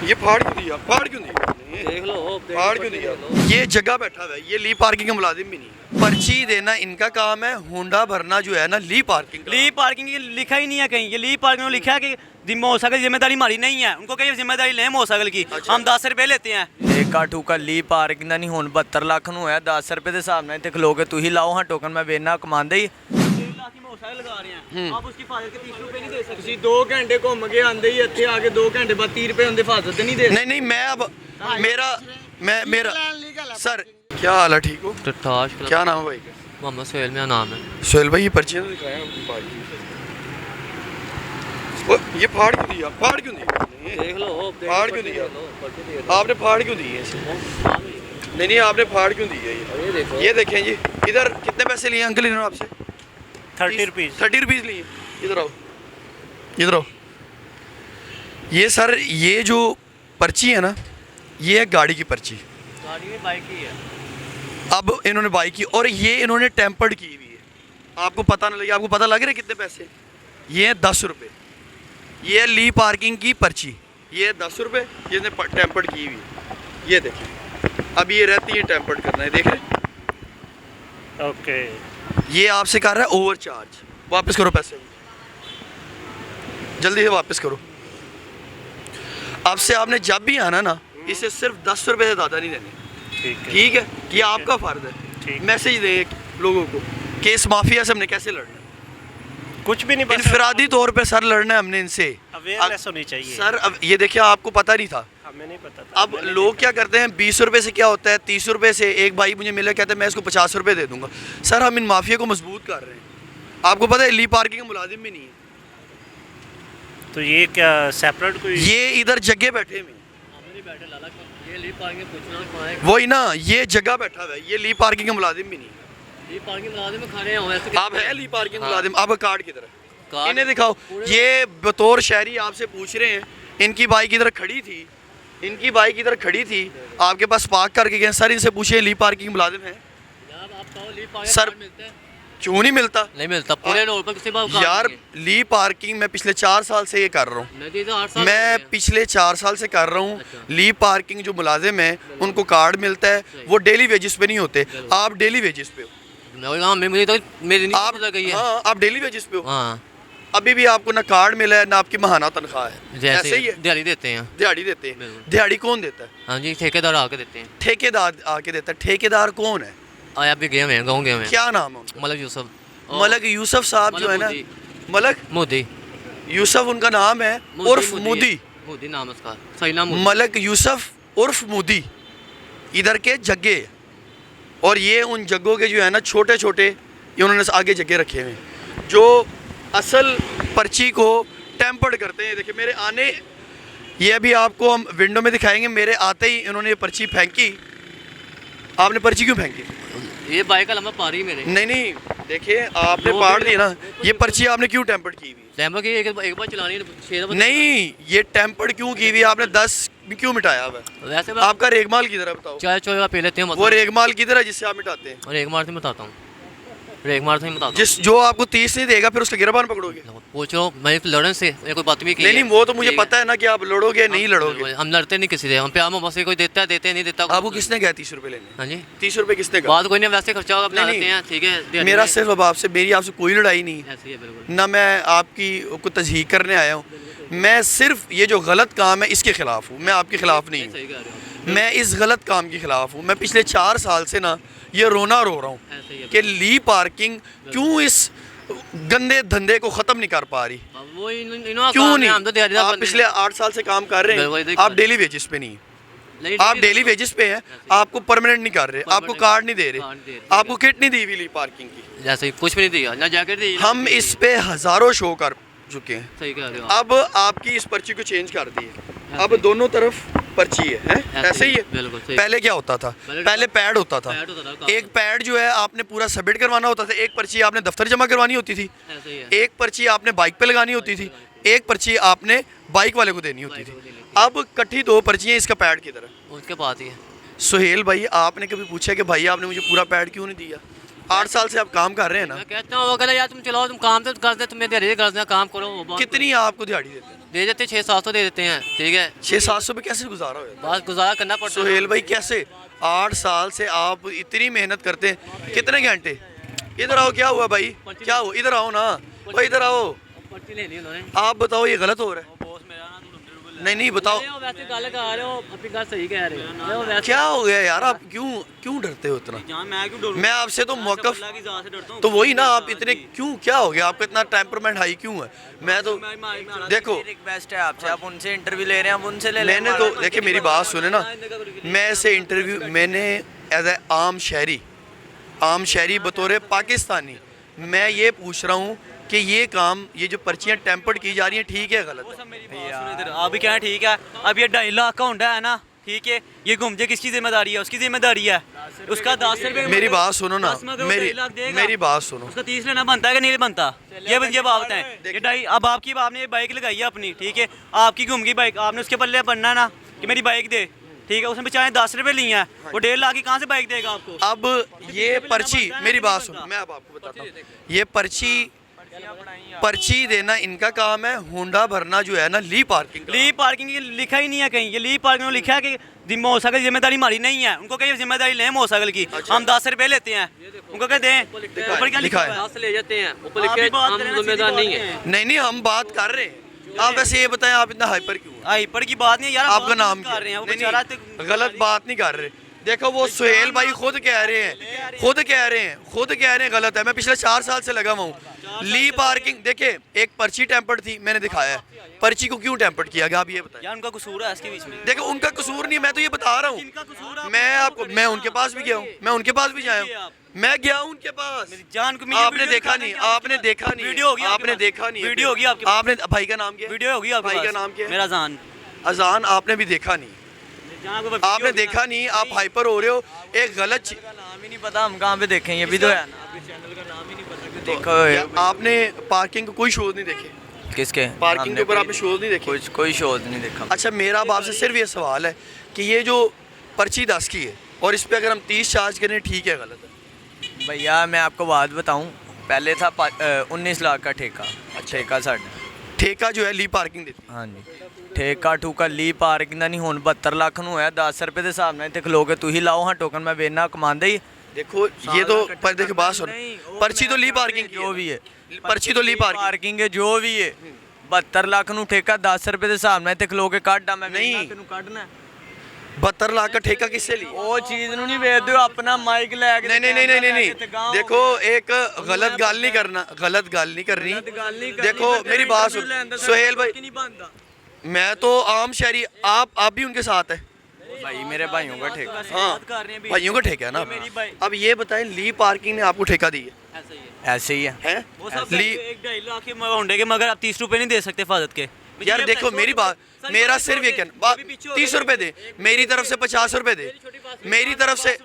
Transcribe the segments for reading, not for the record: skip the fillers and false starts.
ये फाड़ क्यों दिया? फाड़ क्यों दिया? देख लो, फाड़ क्यों दिया? ये जगह बैठा हुआ है, ये ली पार्किंग का मुलाजिम भी नहीं है। पर्ची देना इनका काम है, होंडा भरना जो है ना ली पार्किंग का। ली पार्किंग लिखा ही नहीं है कहीं। ये ली पार्किंग में लिखा है कि मोटरसाइकिल जिम्मेदारी हमारी नहीं है। उनको कहीं जिम्मेदारी लें मोटरसाइकिल की। अच्छा। हम 10 रुपए लेते हैं। ਠੇਕਾ ਠੂਕਾ ਲੀ ਪਾਰਕਿੰਗ ਦਾ ਨਹੀਂ ਹੁਣ 72 ਲੱਖ ਨੂੰ ਹੋਇਆ 10 ਰੁਪਏ ਦੇ ਹਿਸਾਬ ਨਾਲ ਇੱਥੇ ਖਲੋ ਕੇ ਤੁਸੀਂ ਲਾਓ ਹਾਂ ਟੋਕਨ ਮੈਂ ਵੇਨਾ ਕਮਾਉਂਦੇ ਹੀ 3 लाख की मोटरसाइकिल लगा रहे हैं, आप उसकी फाजत के 30 रुपए नहीं दे सकते। ਤੁਸੀਂ 2 ਘੰਟੇ ਘੁੰਮ ਕੇ ਆਂਦੇ ਹੀ ਇੱਥੇ ਆ ਕੇ 2 ਘੰटे ਬਾਅਦ 30 ਰੁਪਏ ਹੁੰਦੇ ਫਾਜ਼ਤ ਨਹੀਂ ਦੇ नहीं नहीं मैं अब मेरा सर क्या हाल है? ठीक हो? क्या नाम है भाई का? मोहम्मद सोहेल मेरा नाम है। सोहेल भाई ये पर्ची तो दिखाया आपकी पार्किंग। ये फाड़ क्यों दिया? फाड़ क्यों दिया? देख लो, फाड़ क्यों दिया? आपने फाड़ क्यों दिए इसे? नहीं आपने फाड़ क्यों दिया ये? देखो, ये देखें जी, इधर कितने पैसे लिए अंकल इन्होंने आपसे? 30 रुपीज़। 30 रुपीज़ लिए। इधर आओ, इधर आओ। ये सर ये जो पर्ची है ना, ये है गाड़ी की पर्ची। गाड़ी में बाइक ही है। अब इन्होंने बाइक की और ये इन्होंने टेम्पर्ड की हुई है। आपको पता ना लगे, आपको पता लग रहा है कितने पैसे? ये है 10 रुपये। ये है ली पार्किंग की पर्ची, ये है 10 रुपये, ये इसने टेम्पर्ड की हुई है। ये देखिए, अब ये रहती है टेम्पर्ड करना है, देख रहे? ओके। ये आपसे कर रहा है ओवर चार्ज। वापस करो पैसे, जल्दी से वापस करो। अब से आपने जब भी आना ना, इसे सिर्फ 10 रुपये से ज़्यादा नहीं देने। ठीक है? ये आपका फ़र्ज़ है। मैसेज दे लोगों को कि इस माफिया से हमने कैसे लड़ना है। कुछ भी नहीं, इनफरादी तौर पे सर लड़ना है हमने इनसे। अवेयरनेस होनी चाहिए सर अब ये देखिए, आपको पता नहीं था, हमें नहीं पता था। अब लोग क्या करते हैं, 20 रुपये से क्या होता है, 30 रुपये से। एक भाई मुझे मिला, कहते हैं मैं इसको 50 रुपये दे दूंगा। सर हम इन माफिया को मजबूत कर रहे हैं। आपको पता है ली पार्किंग का मुलाजिम भी नहीं है। तो ये क्या सेपरेट कोई? ये इधर जगह बैठे हुए ये ली पार्किंग पूछना वही ना, ये जगह बैठा हुआ है, ये ली पार्किंग का मुलाजिम भी नहीं है। ली पार्किंग मुलाजिम में खड़े हैं वैसे। आप है ली पार्किंग मुलाजिम? आप कार्ड किधर है? इन्हें दिखाओ। ये बतौर शहरी आपसे पूछ रहे हैं, इनकी बाइक इधर खड़ी थी, इनकी बाइक इधर खड़ी थी, आपके पास पार्क करके गए। सर इनसे पूछे ली पार्किंग मुलाजिम है? सर क्यों नहीं मिलता? नहीं मिलता पूरे रोड पर किसी बात यार। ली पार्किंग मैं पिछले 4 साल से ये कर रहा हूँ, मैं पिछले 4 साल से कर रहा हूँ। ली पार्किंग जो मुलाजिम है उनको कार्ड मिलता है, वो डेली वेजिस पे नहीं होते। आप डेली वेजिस पे हो। आप डेली वेजिस पे हो। अभी भी आपको ना कार्ड मिला है ना आपकी महाना तनख्वाह है। ऐसे ही है। दिहाड़ी देते हैं। दिहाड़ी देते हैं। दिहाड़ी कौन देता है? हाँ जी, ठेकेदार आके देते हैं। ठेकेदार आके देता है। ठेकेदार कौन है? आया भी गए हैं, गाँव गए हैं। क्या नाम है उनका? मलक यूसुफ। मलक यूसुफ साहब जो है ना, मलक मोदी यूसुफ उनका नाम है, उर्फ मोदी। मोदी नाम उसका, सही नाम मलक यूसुफ उर्फ मोदी इधर के जग्गे। और ये उन जग्गों के जो है ना छोटे छोटे, ये उन्होंने आगे जगह रखे हुए हैं जो असल पर्ची को टेम्पर्ड करते हैं। देखिए मेरे आने, ये अभी आपको हम विंडो में दिखाएंगे, मेरे आते ही इन्होंने ये पर्ची फेंकी। आपने पर्ची क्यों फेंकी? ये बाइक का लंबा पा रही मेरे। नहीं देखिए आपने पाड़ दी ना, ये पर्ची आपने क्यों टेम्पर्ड की हुई? टेम्पर की एक बार चलानी है। नहीं, ये टेम्पर्ड क्यों की हुई? आपने 10 क्यों मिटाया हुआ? वैसे आपका रेगमाल किधर है बताओ? चाय चोय का पी लेते हैं। वो रेगमाल किधर है जिससे आप मिटाते हैं? रेगमाल से बताता हूँ, रेगमाल से बताता हूँ। जिस जो आपको 30 नहीं देगा फिर उसका गिरबान पकड़ोगे? पूछो, मैं लड़ने से कोई बात भी की नहीं वो तो मुझे पता है ना कि आप लड़ोगे नहीं लड़ोगे। हम लड़ते नहीं किसी से, हम प्यार मोहब्बत से, कोई देता है देते नहीं देता। आपको किसने कहा 30 रुपये लेने? हाँ जी, 30 रुपये किसने कहा? बात कोई नहीं, वैसे खर्चा होगा अपना लेते हैं। ठीक है, मेरा सिर्फ अब आपसे, मेरी आपसे कोई लड़ाई नहीं है, ऐसे ही है बिल्कुल। ना मैं आपकी को तजहीक करने आया हूँ। मैं सिर्फ ये जो गलत काम है इसके खिलाफ हूँ, मैं आपके खिलाफ नहीं हूँ। मैं इस गलत काम के खिलाफ हूँ। मैं पिछले 4 साल से ना ये रोना रो रहा हूँ कि ली पार्किंग क्यों इस गंदे धंधे को ख़त्म नहीं कर पा रही। क्यों नहीं? आप पिछले 8 साल से काम कर रहे हैं, आप डेली वेजिस पे नहीं, आप डेली वेजिस पे हैं, आपको परमानेंट नहीं कर रहे, आपको कार्ड नहीं दे रहे, आपको किट नहीं दी हुई ली पार्किंग की। जैसे कुछ भी नहीं दिया ना, जैकेट दी। हम इस पे हज़ारों शो कर चुके हैं। सही कह रहे हो। अब आपकी इस पर्ची को चेंज कर दी है, अब दोनों तरफ पर्ची है? ऐसे ही है। बिल्कुल सही। पहले क्या होता था? पहले पैड होता था। एक पैड जो है आपने पूरा सबमिट करवाना होता था, एक पर्ची आपने दफ्तर जमा करवानी होती थी, एक पर्ची आपने बाइक पे लगानी होती थी, एक पर्ची आपने बाइक वाले को देनी होती थी। अब इकट्ठी 2 पर्चियाँ, इसका पैड किधर है? उसके पास ही है। सुहेल भाई आपने कभी पूछा कि भाई आपने मुझे पूरा पैड क्यों नहीं दिया? 8 साल से आप काम कर रहे हैं ना। मैं कहता हूँ वो कहता यार तुम चलाओ, तुम काम तो कर दे, तुम्हें दिहाड़ी कर दे, काम करो। कितनी आपको दिहाड़ी देते हैं? दे देते हैं, 600-700 दे देते हैं, ठीक है। 600-700 में कैसे गुजारा हो जाता बस गुजारा करना है? पड़ता है। सुहेल भाई कैसे 8 साल से आप इतनी मेहनत करते हैं, कितने घंटे? इधर आओ, क्या हुआ भाई, क्या हुआ? इधर आओ ना भाई, इधर आओ। पर्ची लेनी उन्होंने। आप बताओ ये गलत हो रहा है? नहीं बताओ वैसे गल कर रहे हो, अपनी गल सही कह रहे हो। वैसे क्या हो गया यार, आप क्यों डरते हो इतना? जहाँ मैं क्यों डरूं? मैं आपसे तो मौकफ, अल्लाह की ज़ात से डरता हूँ। तो वही ना, आप इतने क्यों, क्या हो गया आपका इतना टेम्परमेंट हाई क्यों है? मैं तो देखो, रिक्वेस्ट है आपसे, आप उनसे इंटरव्यू ले रहे हैं, आप उनसे ले लें। मैंने तो देखिए मेरी बात सुने ना, मैं ऐसे इंटरव्यू मैंने एज ए आम शहरी बतौर पाकिस्तानी मैं ये पूछ रहा हूँ कि ये काम, ये जो पर्चियाँ टेम्पर्ड की जा रही हैं, ठीक है गलत है? आप भी क्या है, ठीक है। अब ये 2.5 लाख का होंडा है ना, ठीक है, ये घूम जाए, किसकी जिम्मेदारी है? उसकी जिम्मेदारी है। उसका 10 रुपये, मेरी बात सुनो ना, मेरी बात सुनो। उसका 30 लेना बनता है कि नहीं बनता? ये बात बताएं। ये 2.5, अब आपने ये बाइक लगाई है अपनी, ठीक है, आपकी घूम गई बाइक, आपने उसके पल्ले बनना ना कि मेरी बाइक दे, ठीक है। उसने बेचारे 10 रुपये लिए हैं, वो 1.5 लाख की कहाँ से बाइक देगा आपको? अब ये पर्ची, मेरी बात सुनो, मैं अब आपको बताता हूँ, ये पर्ची देना इनका काम है, होंडा भरना जो है ना ली पार्किंग ये लिखा ही नहीं है कहीं। ये ली पार्किंग में लिखा है कि मोटरसाइकिल जिम्मेदारी हमारी नहीं है। उनको कहिए जिम्मेदारी लें मोटरसाइकिल की। हम 10 रुपये लेते हैं, उनको कह दें ऊपर क्या लिखा है? 10 ले जाते हैं, ऊपर लिखे हम जिम्मेदार नहीं है। नहीं हम बात कर रहे हैं। आप वैसे ये बताएं, आप इतना हाइपर क्यों? हाइपर की बात नहीं है यार, आपका नाम कर रहे हैं, वो नहीं, बेचारा नहीं, गलत बात नहीं कर रहे। देखो वो सुहेल भाई खुद कह रहे हैं गलत है। मैं पिछले 4 साल से लगा हुआ हूँ ली पार्किंग। देखिए एक पर्ची टेम्पर्ड थी, मैंने दिखाया है। पर्ची को क्यों टेम्पर्ड किया गया, आप ये बताएं। यार उनका कसूर है इसके बीच में। देखो उनका कसूर नहीं, मैं तो ये बता रहा हूँ। मैं उनके पास भी गया हूँ, मैं उनके पास भी जाया हूँ, मैं गया हूँ उनके पास। जान को आपने देखा नहीं, आपने देखा नहीं, वीडियो होगी, आपने देखा नहीं, वीडियो होगी आपके, आपने भाई का नाम क्या? वीडियो होगी आपके भाई का पास। नाम क्या? मेरा जान। अजान आपने भी देखा नहीं, आपने देखा नहीं, आप हाइपर हो रहे हो। एक गलत चीज, नाम ही नहीं पता, हम कहाँ पे देखें? ये भी तो है ना, आपके चैनल का नाम ही नहीं पता कि देखो। आपने पार्किंग को कोई शोध नहीं देखे? किसके पार्किंग के ऊपर आपने शोध नहीं देखे? कोई शोध नहीं देखा। अच्छा मेरा अब आपसे सिर्फ ये सवाल है कि ये जो पर्ची 10 की है और इस पे अगर हम 30 चार्ज करें, ठीक है गलत है? भैया मैं आपको बात बताऊं, पहले था 19 लाख का ठेका। ठेका साढ़ा ठेका जो है ली पार्किंग देती। हाँ जी, ठेका ठूका ली पार्किंग ਦਾ नहीं ਹੁਣ 72 ਲੱਖ ਨੂੰ ਹੋਇਆ। 10 रुपये ਦੇ ਹਿਸਾਬ ਨਾਲ ਇੱਥੇ ਖਲੋਗੇ ਤੁਸੀਂ ਲਾਓ ਹਾਂ ਟੋਕਨ, मैं ਵੇਚਣਾ ਕਮਾਉਂਦੇ ही। देखो ये तो पर देखो बात सुनो, पर्ची तो ली पार्किंग जो भी है, पर्ची तो ली पार्किंग है जो भी है। 72 ਲੱਖ ਨੂੰ ਠੇਕਾ 10 रुपये ਦੇ ਹਿਸਾਬ ਨਾਲ ਇੱਥੇ ਖਲੋਗੇ ਕੱਢਾ ਮੈਂ ਨਹੀਂ। ਤੈਨੂੰ ਕੱਢਣਾ 72 लाख का ठेका किससे लिया? ਉਹ ਚੀਜ਼ ਨੂੰ ਨਹੀਂ ਵੇਚਦੇ ਹੋ, ਆਪਣਾ ਮਾਈਕ ਲੈ ਕੇ। नहीं देखो एक गलत गल नहीं करना, गलत गल नहीं करनी। देखो मेरी बात सुन सुहेल भाई, मैं तो आम शहरी, आप भी उनके साथ है भाई, मेरे भाइयों का ठेका। हाँ भाइयों का ठेका है ना। अब ये बताएं ली पार्किंग ने आपको ठेका दी है? ऐसे ही है। हैं? वो सब ली 1.5 लाख के होंडे के, मगर आप 30 रुपये नहीं दे सकते हिफाजत के। यार देखो मेरी बात, मेरा सिर्फ ये कहना, 30 रुपए दे, मेरी तरफ से 50 रुपए दे, मेरी तरफ से।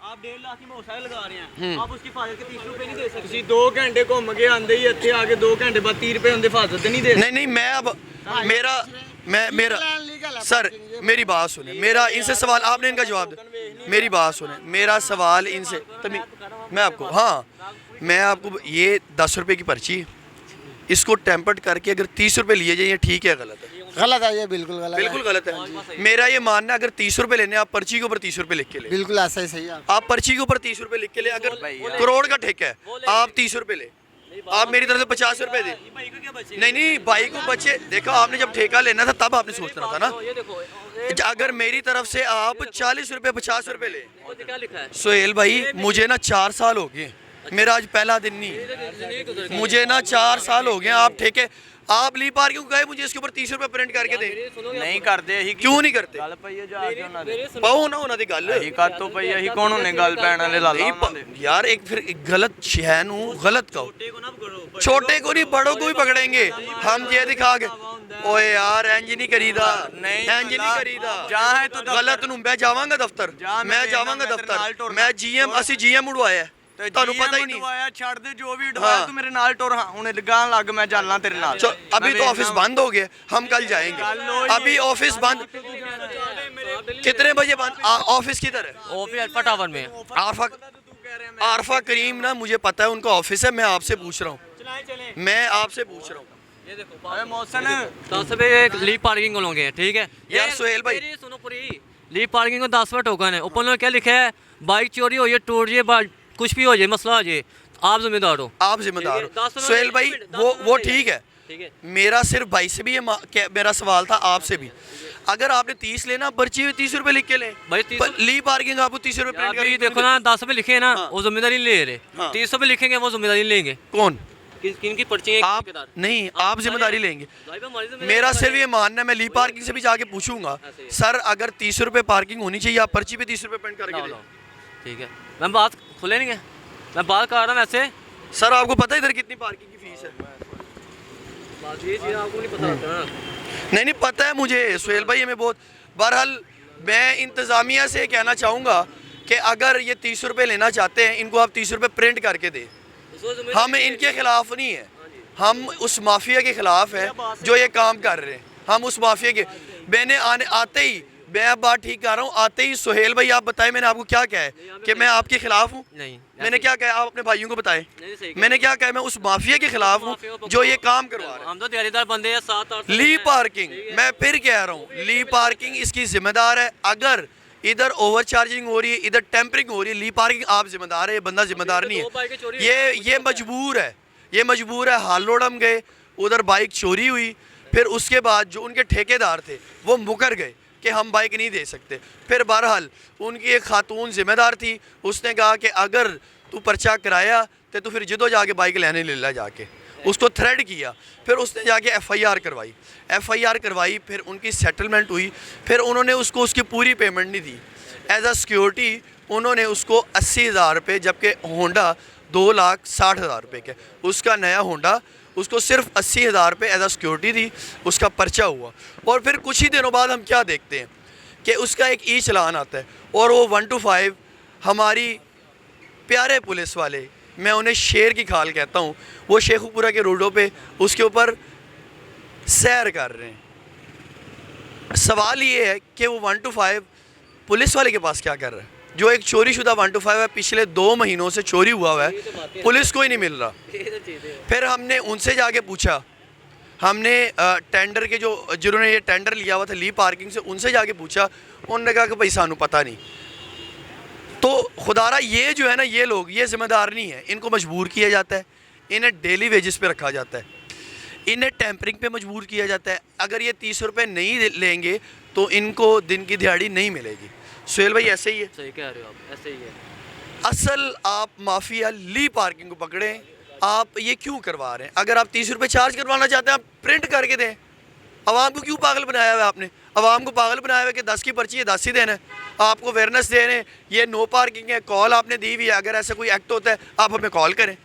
आप 1.5 लाख की मोटरसाइकिल लगा रहे हैं, आप उसकी हिफाजत के 30 रुपये नहीं दे सकते। ਤੁਸੀਂ 2 ਘੰਟੇ ਘੁੰਮ ਕੇ ਆਂਦੇ ਹੀ ਇੱਥੇ ਆ ਕੇ 2 घंटे बाद 30 रुपये ਹੁੰਦੇ ਹਿਫਾਜ਼ਤ ਤੇ ਨਹੀਂ ਦੇ। नहीं मैं अब मेरा सर मेरी बात सुने, मेरा इनसे सवाल, आपने इनका जवाब दे। मेरी बात सुने, मेरा सवाल इनसे मैं आपको, हाँ मैं आपको, ये 10 रुपए की पर्ची, इसको टेम्पर्ड करके अगर 30 रुपए लिए जाए, ये ठीक है गलत है? गलत है, ये बिल्कुल गलत बिल्कुल गलत है। मेरा ये मानना है अगर 30 रुपए लेने, आप पर्ची के ऊपर 30 रुपए लिख के ले। बिल्कुल ऐसा ही सही है। आप पर्ची के ऊपर 30 रुपए लिख के ले। अगर करोड़ का ठेका है, आप 30 रुपए ले, आप मेरी तरफ से 50 रुपए दे। नहीं भाई को बचे। देखो आपने जब ठेका लेना था तब आपने सोचना था ना। अगर मेरी तरफ से आप 40 रुपए 50 रुपए ले। सुहेल भाई मुझे ना 4 साल हो गए, मेरा आज पहला दिन नहीं, मुझे ना 4 साल हो गए। आप ठेके, आप ली पार्किंग गए, मुझे इसके ऊपर 30 रुपए प्रिंट करके दे। नहीं करते ही क्यों नहीं करते? गल पई है जा के ਉਹਨਾਂ ਦੇ पाओ ना उन्होंने गल ਹੀ ਕਾਤੋਂ ਪਈ ਅਸੀਂ ਕੌਣ ਹੁੰਨੇ ਗੱਲ ਪੈਣ ਵਾਲੇ ਲਾਲਾ ਉਹਨਾਂ ਦੇ। यार एक फिर एक गलत शह नू गलत कहो, छोटे को नहीं बड़ों को भी पकड़ेंगे हम। ये दिखा के ओए यार इंज नहीं करीदा, इंज नहीं करीदा। जहाँ है तो गलत नू मैं जावांगा दफ्तर, मैं जावांगा दफ्तर, मैं जीएम ਅਸੀਂ जीएम ਉਡਵਾਇਆ, ਤੁਹਾਨੂੰ ਪਤਾ ਹੀ नहीं। उड़वाया ਛੱਡ ਦੇ जो भी उड़वाया, तू मेरे नाल टुर। हाँ हुन लगान लग, मैं चलना तेरे नाल। अभी तो ऑफिस बंद हो गया, हम कल जाएंगे। अभी ऑफिस बंद, कितने बजे बंद? ऑफिस किधर है? ऑफिस अल्फा टावर में। आरफा करीम ना, मुझे पता है उनका ऑफिस है। मैं आपसे पूछ रहा हूँ, मैं आपसे पूछ रहा हूँ, ये देखो मोहसन 10 रुपये लीव पार्किंग को लोगे, ठीक है यार सुहेल भाई, मेरी सुनो पूरी, लीव पार्किंग को 10 रुपये टोकन है। ऊपर उन्होंने क्या लिखा है, बाइक चोरी हो जाए, टूट जाए, कुछ भी हो जाए, मसला हो जाए, आप जिम्मेदार हो। आप जिम्मेदार ठीक है, हो 10 रुपये सुहेल भाई, वो ठीक है। ठीक है, मेरा सिर्फ भाई से भी ये मेरा सवाल था, आपसे भी। अगर आपने 30 लेना, पर्ची में 30 रुपए लिख के ले भाई 30 ली पार्किंग आपको 30 रुपए प्रिंट अभी करके देखो ना, 10 रुपये लिखे हैं ना, हाँ। वो जिम्मेदारी नहीं ले रहे। हाँ। 30 रुपये लिखेंगे, वो जिम्मेदारी नहीं लेंगे। कौन? किन की पर्ची है? आप नहीं, आप जिम्मेदारी लेंगे। भाई पे हमारी जिम्मेदारी मेरा है। सिर्फ ये मानना है, मैं ली पार्किंग से भी जाके पूछूंगा, ऐसे ही। सर अगर 30 रुपए पार्किंग होनी चाहिए, आप पर्ची पे 30 रुपए प्रिंट करके लाओ, दें। लाओ। ठीक है, मैं बात खुले नहीं है, मैं बात कर रहा हूँ ऐसे। सर आपको पता है इधर कितनी पार्किंग की फीस है? बात ये चीज़ आपको नहीं पता होता ना। नहीं पता है मुझे सुहेल भाई, हमें बहुत। बहरहाल मैं इंतज़ामिया से कहना चाहूँगा कि अगर ये 30 रुपए लेना चाहते हैं, इनको आप 30 रुपए प्रिंट करके दें। उसको जिम्मेदारी हम इनके खिलाफ नहीं है, हम उस माफिया के खिलाफ है जो ये काम कर रहे हैं। हम उस माफिया के, मैंने आते ही, मैं अब बात ठीक कर रहा हूँ, आते ही सुहेल भाई आप बताएं मैंने आपको क्या कहा है कि मैं आपके खिलाफ हूँ? नहीं, मैंने क्या कहा, आप अपने भाइयों को बताएं। नहीं, सही कहा। मैंने क्या कहा, मैं उस माफिया के खिलाफ हूँ जो ये काम करवा रहा है। हम तो दिहाड़ीदार बंदे हैं, 7-8 ली पार्किंग, मैं फिर कह रहा हूँ, ली पार्किंग इसकी जिम्मेदार है। अगर इधर ओवर चार्जिंग हो रही है, इधर टेम्परिंग हो रही है, ली पार्किंग आप जिम्मेदार है, ये बंदा जिम्मेदार नहीं दो बाइकें चोरी है। ये मजबूर है, ये मजबूर है। हालोड़म गए, उधर बाइक चोरी हुई, फिर उसके बाद जो उनके ठेकेदार थे वो मुकर गए कि हम बाइक नहीं दे सकते। फिर बहरहाल उनकी एक खातून जिम्मेदार थी, उसने कहा कि अगर तू पर्चा कराया तो तू फिर जिदो जाके बाइक लेने ले ला जाके, उसको थ्रेड किया। फिर उसने जाके FIR करवाई, FIR करवाई, फिर उनकी सेटलमेंट हुई। फिर उन्होंने उसको उसकी पूरी पेमेंट नहीं दी। एज अ सिक्योरिटी उन्होंने उसको 80,000 रुपये, जबकि होंडा 2,60,000 रुपये के, उसका नया होंडा, उसको सिर्फ 80,000 रुपये एज अ सिक्योरिटी दी, उसका पर्चा हुआ। और फिर कुछ ही दिनों बाद हम क्या देखते हैं कि उसका एक ई चलान आता है, और वो 1 to 5 हमारी प्यारे पुलिस वाले, मैं उन्हें शेर की खाल कहता हूँ, वो शेखुपुरा के रोडों पे उसके ऊपर सैर कर रहे हैं। सवाल ये है कि वो 1 to 5 पुलिस वाले के पास क्या कर रहा है? जो एक चोरीशुदा 1 to 5 है, पिछले 2 महीनों से चोरी हुआ है, पुलिस को ही नहीं मिल रहा। फिर हमने उनसे जाके पूछा, हमने टेंडर के जिन्होंने ये टेंडर लिया हुआ था ली पार्किंग से, उनसे जाके पूछा, उन्होंने कहा कि भाई सानू पता नहीं। तो खुदारा ये जो है ना, ये लोग, ये जिम्मेदार नहीं है, इनको मजबूर किया जाता है, इन्हें डेली वेजेस पे रखा जाता है, इन्हें टेम्परिंग पे मजबूर किया जाता है। अगर ये 30 रुपये नहीं लेंगे तो इनको दिन की दिहाड़ी नहीं मिलेगी। सुहेल भाई ऐसे ही है, सही कह रहे हो आप, ऐसे ही है। असल आप माफिया ली पार्किंग को पकड़ें, आप ये क्यों करवा रहे हैं? अगर आप 30 रुपये चार्ज करवाना चाहते हैं, आप प्रिंट करके दें। आवाम को क्यों पागल बनाया हुआ है आपने? आवाम को पागल बनाया हुआ है कि 10 की पर्ची है 10 ही देना है, आपको अवेयरनेस दे रहे हैं, ये नो पार्किंग है, कॉल आपने दी हुई है, अगर ऐसा कोई एक्ट होता है आप हमें कॉल करें।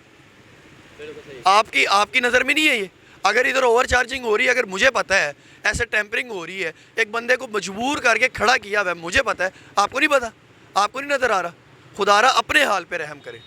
आपकी नज़र में नहीं है ये? अगर इधर ओवर चार्जिंग हो रही है, अगर मुझे पता है ऐसे टेम्परिंग हो रही है, एक बंदे को मजबूर करके खड़ा किया हुआ है, मुझे पता है, आपको नहीं पता, आपको नहीं नज़र आ रहा? खुदारा अपने हाल पे रहम करे।